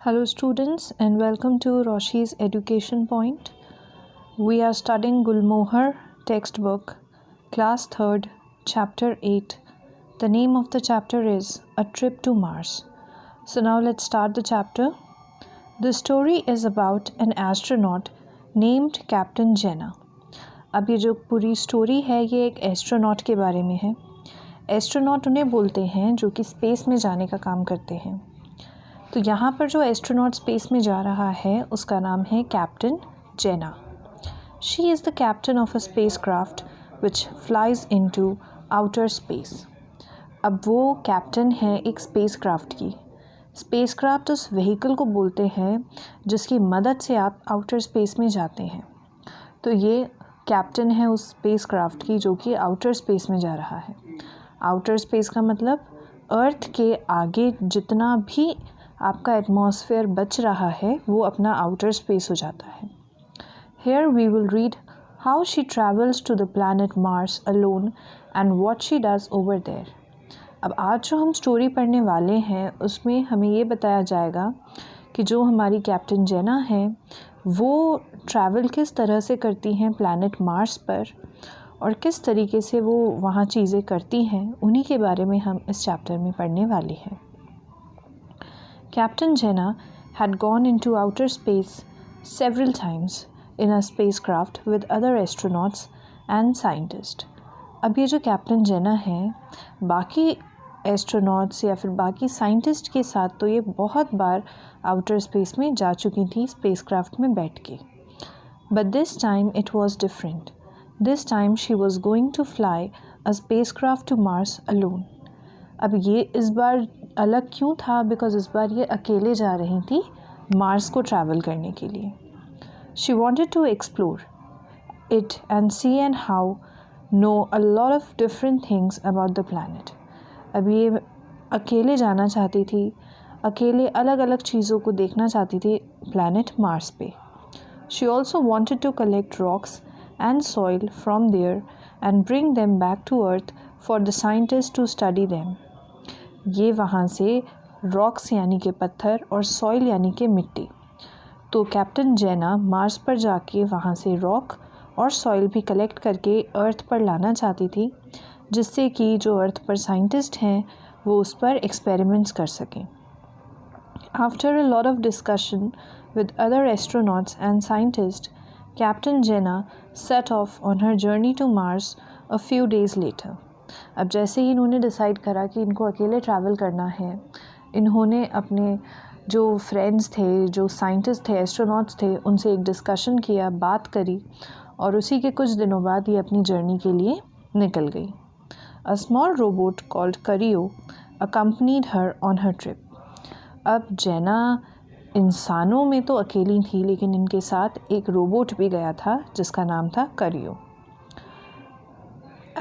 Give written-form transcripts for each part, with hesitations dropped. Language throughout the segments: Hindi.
Hello students and welcome to Roshi's Education Point. We are studying Gulmohar textbook, class 3rd, chapter 8. The name of the chapter is A Trip to Mars. So now let's start the chapter. The story is about an astronaut named Captain Jenna. अब ये जो पूरी स्टोरी है ये एक एस्ट्रोनॉट के बारे में है. एस्ट्रोनॉट उन्हें बोलते हैं जो कि स्पेस में जाने का काम करते हैं. तो यहाँ पर जो एस्ट्रोनॉट स्पेस में जा रहा है उसका नाम है captain Jena. She is the captain of a spacecraft which flies into outer space. अब वो कैप्टन है एक स्पेस क्राफ्ट की. स्पेस क्राफ्ट उस व्हीकल को बोलते हैं जिसकी मदद से आप आउटर स्पेस में जाते हैं. तो ये कैप्टन है उस स्पेस क्राफ्ट की जो कि आउटर स्पेस में जा रहा है. आउटर स्पेस का मतलब अर्थ के आगे जितना भी आपका एटमॉस्फेयर बच रहा है वो अपना आउटर स्पेस हो जाता है. Here we will read how she travels to the planet Mars alone and what she does over there. अब आज जो हम स्टोरी पढ़ने वाले हैं उसमें हमें ये बताया जाएगा कि जो हमारी कैप्टन जेना है वो ट्रैवल किस तरह से करती हैं प्लैनेट मार्स पर और किस तरीके से वो वहाँ चीज़ें करती हैं, उन्हीं के बारे में हम इस चैप्टर में पढ़ने वाले हैं. Captain Jenna had gone into outer space several times in a spacecraft with other astronauts and scientists. अब ये जो कैप्टन जेना है बाकी एस्ट्रोनॉट्स या फिर बाकी साइंटिस्ट के साथ तो ये बहुत बार आउटर स्पेस में जा चुकी थी स्पेसक्राफ्ट में बैठ के. But this time it was different. This time she was going to fly a spacecraft to Mars alone. अब ये इस बार अलग क्यों था? बिकॉज इस बार ये अकेले जा रही थी मार्स को ट्रैवल करने के लिए. She wanted to explore it and see and how know a lot of different things about the planet. अब ये अकेले जाना चाहती थी, अकेले अलग अलग चीज़ों को देखना चाहती थी प्लैनेट मार्स पे. She also wanted to collect rocks and soil from there and bring them back to earth for the scientist to study them. ये वहाँ से रॉक्स यानी कि पत्थर और सॉइल यानी कि मिट्टी. तो कैप्टन जेना मार्स पर जाके वहाँ से रॉक और सॉइल भी कलेक्ट करके अर्थ पर लाना चाहती थी जिससे कि जो अर्थ पर साइंटिस्ट हैं वो उस पर एक्सपेरिमेंट्स कर सकें. After a lot of discussion with other astronauts and scientist, captain Jena set off on her journey to Mars a few days later. अब जैसे ही इन्होंने डिसाइड करा कि इनको अकेले ट्रैवल करना है, इन्होंने अपने जो फ्रेंड्स थे, जो साइंटिस्ट थे, एस्ट्रोनॉट्स थे, उनसे एक डिस्कशन किया, बात करी और उसी के कुछ दिनों बाद ये अपनी जर्नी के लिए निकल गई. अ स्मॉल रोबोट कॉल्ड करियो accompanied her on her trip. अब जेना इंसानों में तो अकेली थी लेकिन इनके साथ एक रोबोट भी गया था जिसका नाम था करियो.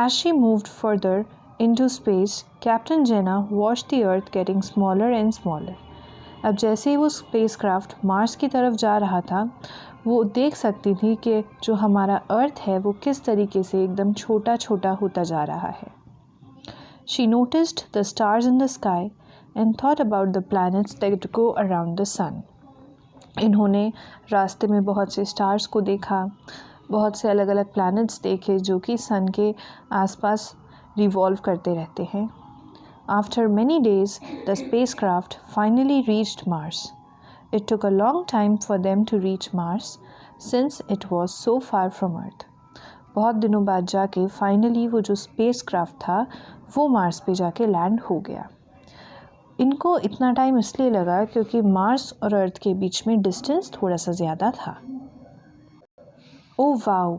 As she moved further into space, Captain Jenna watched the Earth getting smaller and smaller. अब जैसे ही वो स्पेसक्राफ्ट मार्स की तरफ जा रहा था वो देख सकती थी कि जो हमारा अर्थ है वो किस तरीके से एकदम छोटा छोटा होता जा रहा है. She noticed the stars in the sky and thought about the planets that go around the sun. इन्होंने रास्ते में बहुत से स्टार्स को देखा, बहुत से अलग अलग प्लैनेट्स देखे जो कि सन के आसपास रिवॉल्व करते रहते हैं. After many days the spacecraft finally reached Mars. It took a long time for them to reach Mars since it was so far from Earth. बहुत दिनों बाद जाके फाइनली वो जो स्पेसक्राफ्ट था वो मार्स पे जाके लैंड हो गया. इनको इतना टाइम इसलिए लगा क्योंकि मार्स और अर्थ के बीच में डिस्टेंस थोड़ा सा ज़्यादा था. Oh wow,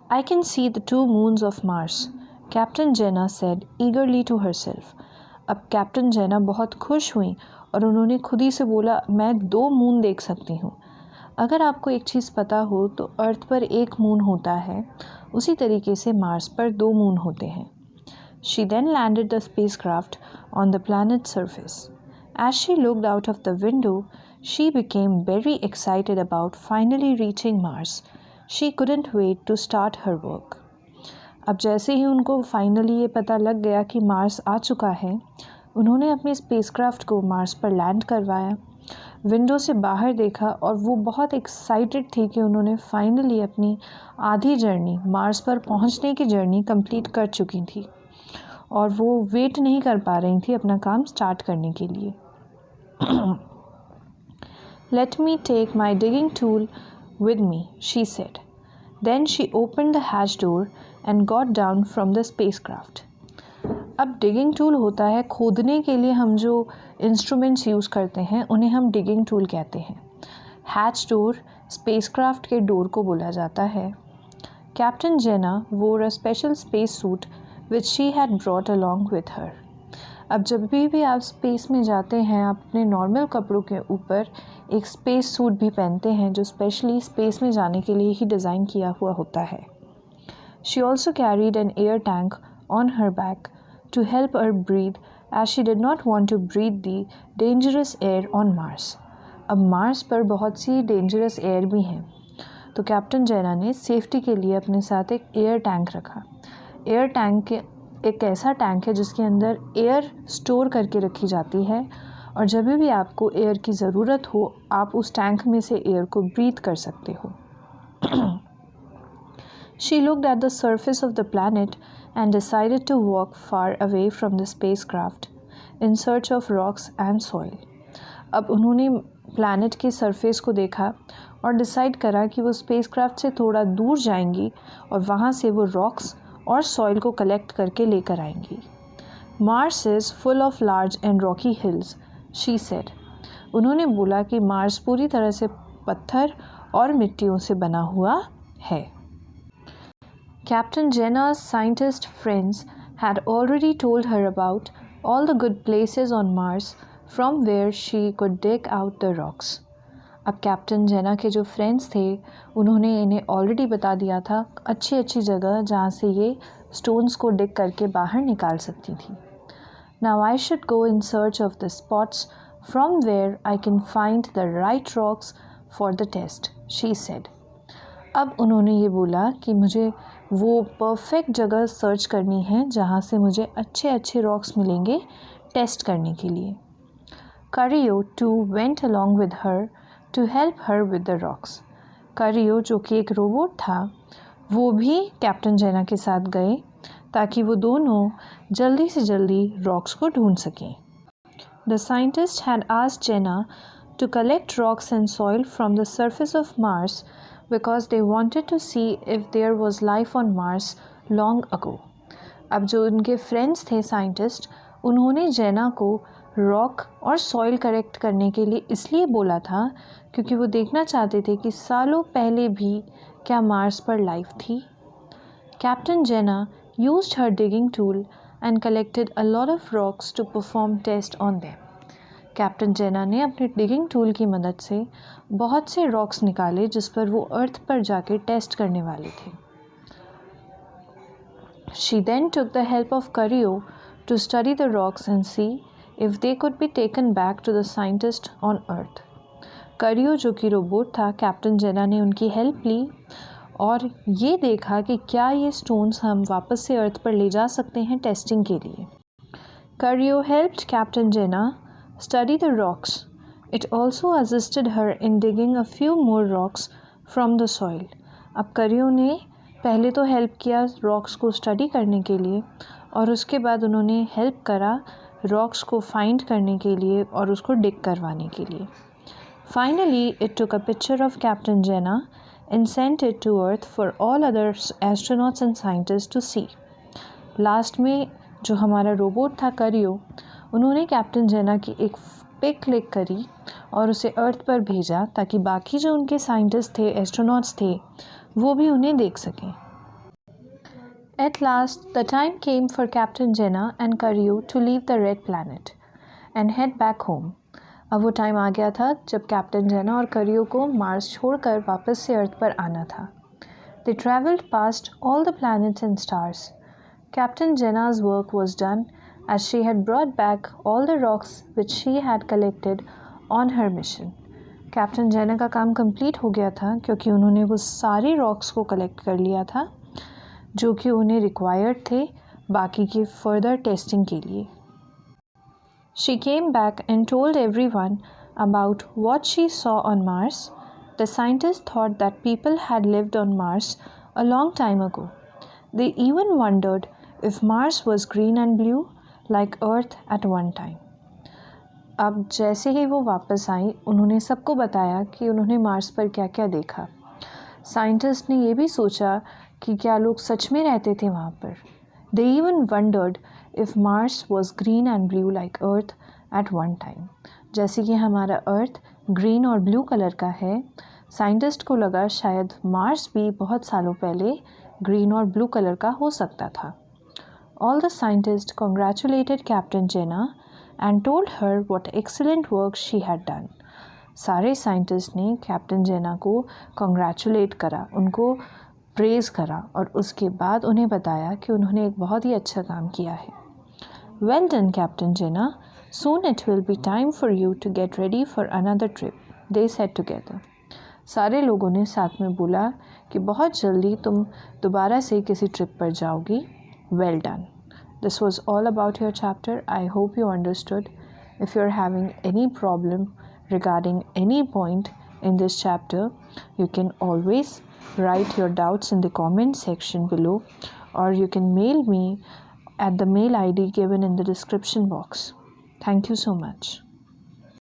I can see the 2 moons of Mars, Captain Jenna said eagerly to herself. अब कैप्टन जेना बहुत खुश हुई और उन्होंने खुद ही से बोला मैं 2 मून देख सकती हूँ. अगर आपको एक चीज़ पता हो तो अर्थ पर 1 मून होता है, उसी तरीके से मार्स पर 2 मून होते हैं. She then landed the spacecraft on the planet's surface. As she looked out of the window, she became very excited about finally reaching Mars. She couldn't wait to start her work. अब जैसे ही उनको फाइनली ये पता लग गया कि मार्स आ चुका है, उन्होंने अपने स्पेसक्राफ्ट को मार्स पर लैंड करवाया विंडो से बाहर देखा और वो बहुत एक्साइटेड थी कि उन्होंने फाइनली अपनी आधी जर्नी, मार्स पर पहुंचने की जर्नी कंप्लीट कर चुकी थी और वो वेट नहीं कर पा रही थी अपना काम स्टार्ट करने के लिए। Let me take my digging tool with me, she said. Then she opened the hatch door and got down from the spacecraft. अब डिगिंग टूल होता है खोदने के लिए हम जो इंस्ट्रूमेंट्स यूज़ करते हैं उन्हें हम डिगिंग टूल कहते हैं। हैच डोर स्पेसक्राफ्ट के डोर को बोला जाता है। Captain Jena wore a special space suit which she had brought along with her. अब जब भी आप स्पेस में जाते हैं आप अपने नॉर्मल कपड़ों के ऊपर एक स्पेस सूट भी पहनते हैं जो स्पेशली स्पेस में जाने के लिए ही डिज़ाइन किया हुआ होता है। She also carried an air tank on her back to help her breathe as she did not want to breathe the dangerous air on Mars. अब मार्स पर बहुत सी डेंजरस एयर भी हैं, तो कैप्टन जेना ने सेफ्टी के लिए अपने साथ एक एयर टैंक रखा। एयर टैंक के एक ऐसा टैंक है जिसके अंदर एयर स्टोर करके रखी जाती है और जब भी आपको एयर की ज़रूरत हो आप उस टैंक में से एयर को ब्रीथ कर सकते हो। She looked at the surface of the planet and decided to walk far away from the spacecraft in search of rocks and soil. अब उन्होंने प्लैनेट के सरफेस को देखा और डिसाइड करा कि वो स्पेसक्राफ्ट से थोड़ा दूर जाएंगी और वहाँ से वो रॉक्स और सॉइल को कलेक्ट करके लेकर आएंगी। Mars is full of large and Rocky hills, she said. उन्होंने बोला कि मार्स पूरी तरह से पत्थर और मिट्टियों से बना हुआ है। Captain Jenna's scientist friends had already told her about all the good places on Mars from where she could dig out the rocks. अब कैप्टन जेना के जो फ्रेंड्स थे उन्होंने इन्हें ऑलरेडी बता दिया था अच्छी अच्छी जगह जहाँ से ये स्टोन्स को डिग करके बाहर निकाल सकती थी। Now I should go in search of the spots from where I can find the right rocks for the test, she said. अब उन्होंने ये बोला कि मुझे वो परफेक्ट जगह सर्च करनी है जहाँ से मुझे अच्छे अच्छे रॉक्स मिलेंगे टेस्ट करने के लिए। Cario too went along with her to help her with the rocks. Cario जो कि एक रोबोट था वो भी कैप्टन जेना के साथ गए ताकि वो दोनों जल्दी से जल्दी रॉक्स को ढूंढ सकें। The scientist had asked Jenna to collect rocks and soil from the surface of Mars because they wanted to see if there was life on Mars long ago. अब जो उनके फ्रेंड्स थे साइंटिस्ट उन्होंने जेना को रॉक और सॉइल कलेक्ट करने के लिए इसलिए बोला था क्योंकि वो देखना चाहते थे कि सालों पहले भी क्या मार्स पर लाइफ थी। Captain Jena used her digging tool and collected a lot of rocks to perform tests on them. Captain Jena ने अपने डिगिंग टूल की मदद से बहुत से रॉक्स निकाले जिस पर वो अर्थ पर जाके टेस्ट करने वाले थे। She then took the help of Cario to study the rocks and see if they could be taken back to the scientist on Earth. Cario जो कि रोबोट था, कैप्टन जेना ने उनकी हेल्प ली और ये देखा कि क्या ये स्टोन्स हम वापस से अर्थ पर ले जा सकते हैं टेस्टिंग के लिए। Cario helped Captain Jenna study the rocks. It also assisted her in digging a few more rocks from the soil. अब करियो ने पहले तो हेल्प किया रॉक्स को स्टडी करने के लिए और उसके बाद उन्होंने हेल्प करा रॉक्स को फाइंड करने के लिए और उसको डिग करवाने के लिए। Finally, it took a picture of Captain Jenna and sent it to Earth for all other astronauts and scientists to see. Last में जो हमारा रोबोट था करियो उन्होंने कैप्टन जेना की एक पिक क्लिक करी और उसे अर्थ पर भेजा ताकि बाकी जो उनके साइंटिस्ट थे एस्ट्रोनॉट्स थे वो भी उन्हें देख सकें। At last, the time came for Captain Jenna and Cario to leave the red planet and head back home. अब वो टाइम आ गया था जब कैप्टन जेना और करियो को मार्स छोड़कर वापस से अर्थ पर आना था। They traveled past all the planets and stars. Captain Jenna's work was done as she had brought back all the rocks which she had collected on her mission. Captain Jena का काम कंप्लीट हो गया था क्योंकि उन्होंने वो सारे रॉक्स को कलेक्ट कर लिया था जो कि उन्हें रिक्वायर्ड थे बाकी की फर्दर टेस्टिंग के लिए। She came back and told everyone about what she saw on Mars, the scientists thought that people had lived on Mars a long time ago. They even wondered if Mars was green and blue like Earth at one time. अब जैसे ही वो वापस आई उन्होंने सबको बताया कि उन्होंने मार्स पर क्या क्या देखा। साइंटिस्ट ने ये भी सोचा कि क्या लोग सच में रहते थे वहाँ पर। They even wondered if Mars was green and blue like Earth at one time. जैसे कि हमारा अर्थ ग्रीन और ब्लू कलर का है, साइंटिस्ट को लगा शायद मार्स भी बहुत सालों पहले ग्रीन और ब्लू कलर का हो सकता था। All the scientists congratulated Captain Jenna and told her what excellent work she had done. सारे साइंटिस्ट ने कैप्टन जेना को कॉन्ग्रेचुलेट करा, उनको प्रेज़ करा और उसके बाद उन्हें बताया कि उन्होंने एक बहुत ही अच्छा काम किया है। Well done, Captain Jenna. Soon it will be time for you to get ready for another trip, they said together. सारे लोगों ने साथ में बोला कि बहुत जल्दी तुम दोबारा से किसी ट्रिप पर जाओगी। Well done. This was all about your chapter. I hope you understood. If you're having any problem regarding any point in this chapter, you can always write your doubts in the comment section below, or you can mail me at the mail ID given in the description box. Thank you so much.